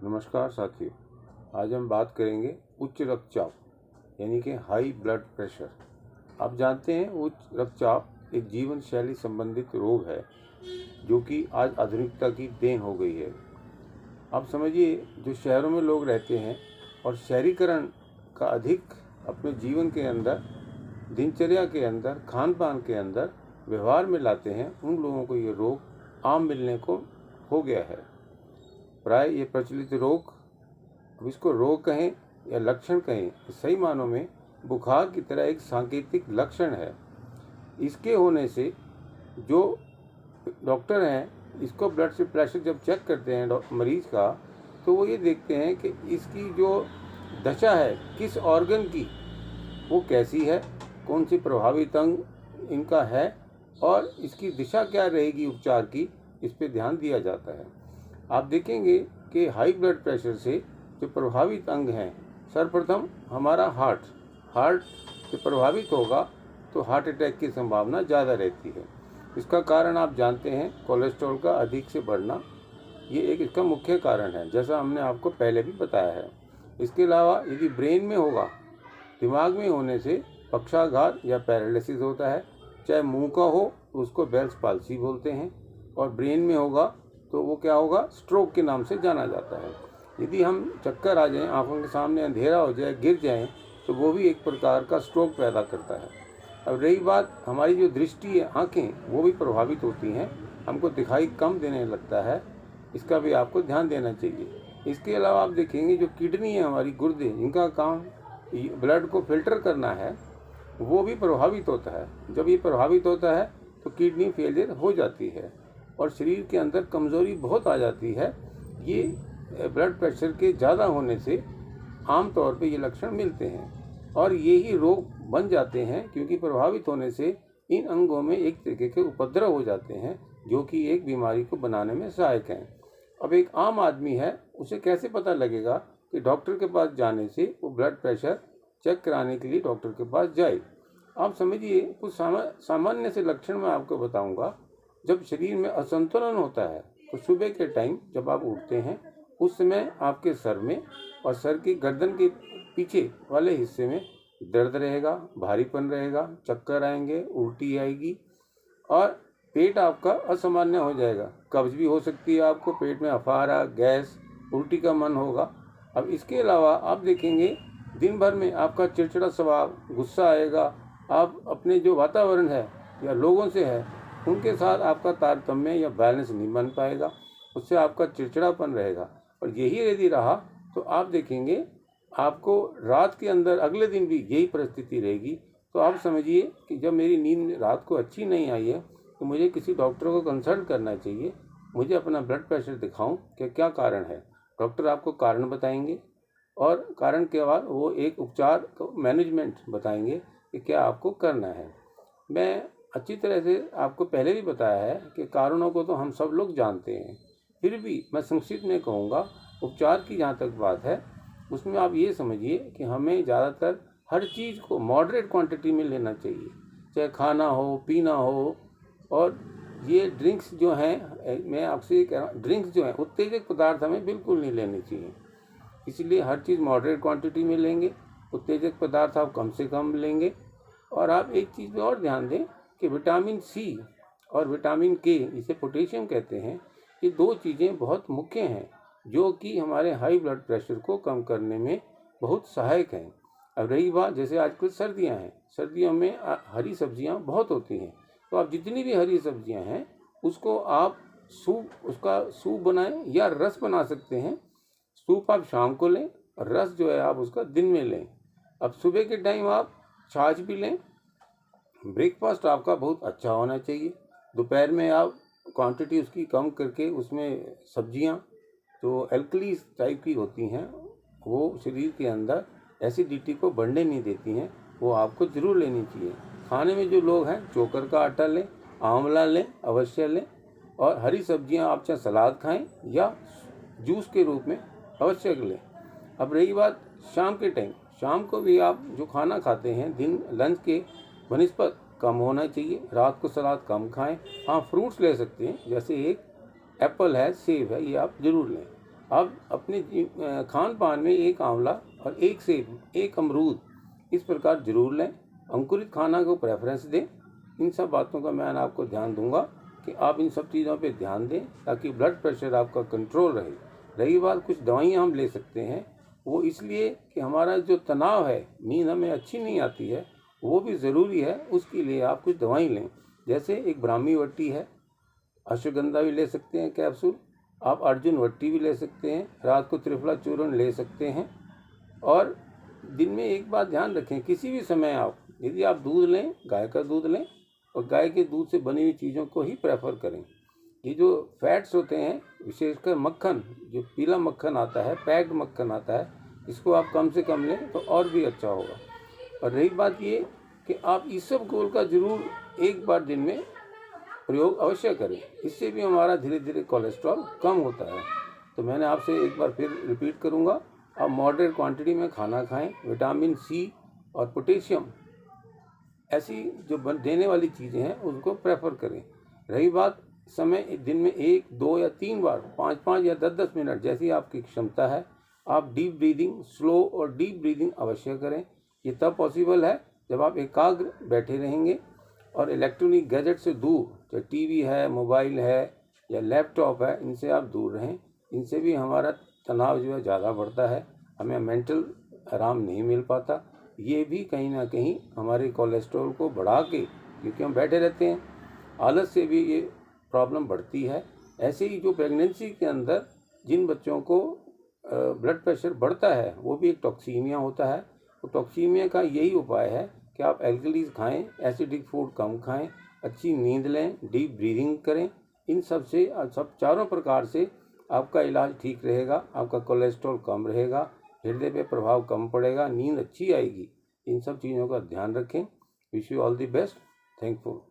नमस्कार साथियों, आज हम बात करेंगे उच्च रक्तचाप यानी कि हाई ब्लड प्रेशर। आप जानते हैं उच्च रक्तचाप एक जीवन शैली संबंधित रोग है जो कि आज आधुनिकता की देन हो गई है। आप समझिए, जो शहरों में लोग रहते हैं और शहरीकरण का अधिक अपने जीवन के अंदर, दिनचर्या के अंदर, खान पान के अंदर व्यवहार में लाते हैं, उन लोगों को ये रोग आम मिलने को हो गया है। प्राय ये प्रचलित रोग, अब इसको रोग कहें या लक्षण कहें, सही मानों में बुखार की तरह एक सांकेतिक लक्षण है। इसके होने से जो डॉक्टर हैं, इसको ब्लड से प्रेशर जब चेक करते हैं मरीज का, तो वो ये देखते हैं कि इसकी जो दशा है किस ऑर्गन की, वो कैसी है, कौन सी प्रभावित अंग इनका है और इसकी दिशा क्या रहेगी उपचार की, इस पे ध्यान दिया जाता है। आप देखेंगे कि हाई ब्लड प्रेशर से जो प्रभावित अंग हैं, सर्वप्रथम हमारा हार्ट से प्रभावित होगा तो हार्ट अटैक की संभावना ज़्यादा रहती है। इसका कारण आप जानते हैं, कोलेस्ट्रॉल का अधिक से बढ़ना, ये एक इसका मुख्य कारण है, जैसा हमने आपको पहले भी बताया है। इसके अलावा यदि ब्रेन में होगा, दिमाग में होने से पक्षाघात या पैरालिसिस होता है। चाहे मुंह का हो तो उसको बेल्स पाल्सी बोलते हैं, और ब्रेन में होगा तो वो क्या होगा, स्ट्रोक के नाम से जाना जाता है। यदि हम चक्कर आ जाएं, आंखों के सामने अंधेरा हो जाए, गिर जाएं, तो वो भी एक प्रकार का स्ट्रोक पैदा करता है। अब रही बात हमारी जो दृष्टि है, आंखें, वो भी प्रभावित होती हैं, हमको दिखाई कम देने लगता है, इसका भी आपको ध्यान देना चाहिए। इसके अलावा आप देखेंगे जो किडनी है हमारी, गुर्दे, इनका काम ब्लड को फिल्टर करना है, वो भी प्रभावित होता है। जब ये प्रभावित होता है तो किडनी फेलियर हो जाती है और शरीर के अंदर कमज़ोरी बहुत आ जाती है। ये ब्लड प्रेशर के ज़्यादा होने से आम तौर पे ये लक्षण मिलते हैं और ये ही रोग बन जाते हैं, क्योंकि प्रभावित होने से इन अंगों में एक तरीके के उपद्रव हो जाते हैं जो कि एक बीमारी को बनाने में सहायक हैं। अब एक आम आदमी है, उसे कैसे पता लगेगा कि डॉक्टर के पास जाने से वो ब्लड प्रेशर चेक कराने के लिए डॉक्टर के पास जाए? आप समझिए, कुछ सामान्य से लक्षण मैं आपको बताऊंगा। जब शरीर में असंतुलन होता है तो सुबह के टाइम जब आप उठते हैं, उस समय आपके सर में और सर की गर्दन के पीछे वाले हिस्से में दर्द रहेगा, भारीपन रहेगा, चक्कर आएंगे, उल्टी आएगी और पेट आपका असामान्य हो जाएगा। कब्ज भी हो सकती है, आपको पेट में अफारा, गैस, उल्टी का मन होगा। अब इसके अलावा आप देखेंगे दिन भर में आपका चिड़चिड़ा स्वभाव, गुस्सा आएगा। आप अपने जो वातावरण है या लोगों से है, उनके साथ आपका तारतम्य या बैलेंस नहीं बन पाएगा, उससे आपका चिड़चिड़ापन रहेगा। और यही यदि रहा तो आप देखेंगे आपको रात के अंदर अगले दिन भी यही परिस्थिति रहेगी। तो आप समझिए कि जब मेरी नींद रात को अच्छी नहीं आई है तो मुझे किसी डॉक्टर को कंसल्ट करना चाहिए। मुझे अपना ब्लड प्रेशर दिखाऊं कि क्या कारण है। डॉक्टर आपको कारण बताएंगे और कारण के बाद वो एक उपचार मैनेजमेंट बताएंगे कि क्या आपको करना है। मैं अच्छी तरह से आपको पहले भी बताया है कि कारणों को तो हम सब लोग जानते हैं, फिर भी मैं संक्षिप्त में कहूँगा। उपचार की जहाँ तक बात है, उसमें आप ये समझिए कि हमें ज़्यादातर हर चीज़ को मॉडरेट क्वांटिटी में लेना चाहिए, चाहे खाना हो, पीना हो। और ये ड्रिंक्स जो हैं, मैं आपसे ये कह रहा हूँ, ड्रिंक्स जो हैं, उत्तेजक पदार्थ हमें बिल्कुल नहीं लेने चाहिए। इसलिए हर चीज़ मॉडरेट क्वांटिटी में लेंगे, उत्तेजक पदार्थ आप कम से कम लेंगे। और आप एक चीज़ पे और ध्यान दें कि विटामिन सी और विटामिन के, जिसे पोटेशियम कहते हैं, ये दो चीज़ें बहुत मुख्य हैं जो कि हमारे हाई ब्लड प्रेशर को कम करने में बहुत सहायक हैं। अब रही बात, जैसे आजकल सर्दियां हैं, सर्दियों में हरी सब्जियां बहुत होती हैं, तो आप जितनी भी हरी सब्जियां हैं उसको आप उसका सूप बनाएं या रस बना सकते हैं। सूप आप शाम को लें और रस जो है आप उसका दिन में लें। अब सुबह के टाइम आप छाछ भी लें। ब्रेकफास्ट आपका बहुत अच्छा होना चाहिए। दोपहर में आप क्वांटिटी उसकी कम करके उसमें सब्जियां जो एल्कली टाइप की होती हैं, वो शरीर के अंदर एसिडिटी को बढ़ने नहीं देती हैं, वो आपको ज़रूर लेनी चाहिए। खाने में जो लोग हैं, चोकर का आटा लें, आंवला लें, अवश्य लें। और हरी सब्जियां आप चाहे सलाद खाएं या जूस के रूप में अवश्य लें। अब रही बात शाम के टाइम, शाम को भी आप जो खाना खाते हैं दिन लंच के बनिस्पत कम होना चाहिए। रात को सलाद कम खाएं। हाँ, फ्रूट्स ले सकते हैं, जैसे एक एप्पल है, सेब है, ये आप ज़रूर लें। आप अपने खान पान में एक आंवला और एक सेब, एक अमरूद इस प्रकार जरूर लें। अंकुरित खाना को प्रेफरेंस दें। इन सब बातों का मैं आपको ध्यान दूंगा कि आप इन सब चीज़ों पे ध्यान दें ताकि ब्लड प्रेशर आपका कंट्रोल रहे। रही बात कुछ दवाइयाँ हम ले सकते हैं, वो इसलिए कि हमारा जो तनाव है, नींद हमें अच्छी नहीं आती है, वो भी ज़रूरी है। उसके लिए आप कुछ दवाई लें, जैसे एक ब्राह्मी वट्टी है, अश्वगंधा भी ले सकते हैं कैप्सूल, आप अर्जुन वट्टी भी ले सकते हैं, रात को त्रिफला चूर्ण ले सकते हैं। और दिन में एक बात ध्यान रखें, किसी भी समय आप यदि आप दूध लें, गाय का दूध लें और गाय के दूध से बनी हुई चीज़ों को ही प्रेफर करें। ये जो फैट्स होते हैं, विशेषकर मक्खन, जो पीला मक्खन आता है, पैक्ड मक्खन आता है, इसको आप कम से कम लें तो और भी अच्छा होगा। और रही बात ये कि आप ईसबगोल का जरूर एक बार दिन में प्रयोग अवश्य करें, इससे भी हमारा धीरे धीरे कोलेस्ट्रॉल कम होता है। तो मैंने आपसे एक बार फिर रिपीट करूँगा, आप मॉडरेट क्वांटिटी में खाना खाएं। विटामिन सी और पोटेशियम ऐसी जो देने वाली चीज़ें हैं उनको प्रेफर करें। रही बात समय, दिन में 1, 2 या 3 बार, 5-5 या 10-10 मिनट जैसी आपकी क्षमता है, आप डीप ब्रीदिंग, स्लो और डीप ब्रीदिंग अवश्य करें। ये तब पॉसिबल है जब आप एकाग्र बैठे रहेंगे और इलेक्ट्रॉनिक गैजेट से दूर, चाहे टीवी है, मोबाइल है या लैपटॉप है, इनसे आप दूर रहें। इनसे भी हमारा तनाव जो है ज़्यादा बढ़ता है, हमें मेंटल आराम नहीं मिल पाता। ये भी कहीं ना कहीं हमारे कोलेस्ट्रॉल को बढ़ा के, क्योंकि हम बैठे रहते हैं, आलस से भी ये प्रॉब्लम बढ़ती है। ऐसे ही जो प्रेगनेंसी के अंदर जिन बच्चों को ब्लड प्रेशर बढ़ता है, वो भी एक टॉक्सीमिया होता है। तो टॉक्सीमिया का यही उपाय है कि आप एल्कलीज खाएं, एसिडिक फूड कम खाएं, अच्छी नींद लें, डीप ब्रीदिंग करें। इन सब से, सब चारों प्रकार से आपका इलाज ठीक रहेगा, आपका कोलेस्ट्रॉल कम रहेगा, हृदय पे प्रभाव कम पड़ेगा, नींद अच्छी आएगी। इन सब चीज़ों का ध्यान रखें। Wish you all the best. Thank you.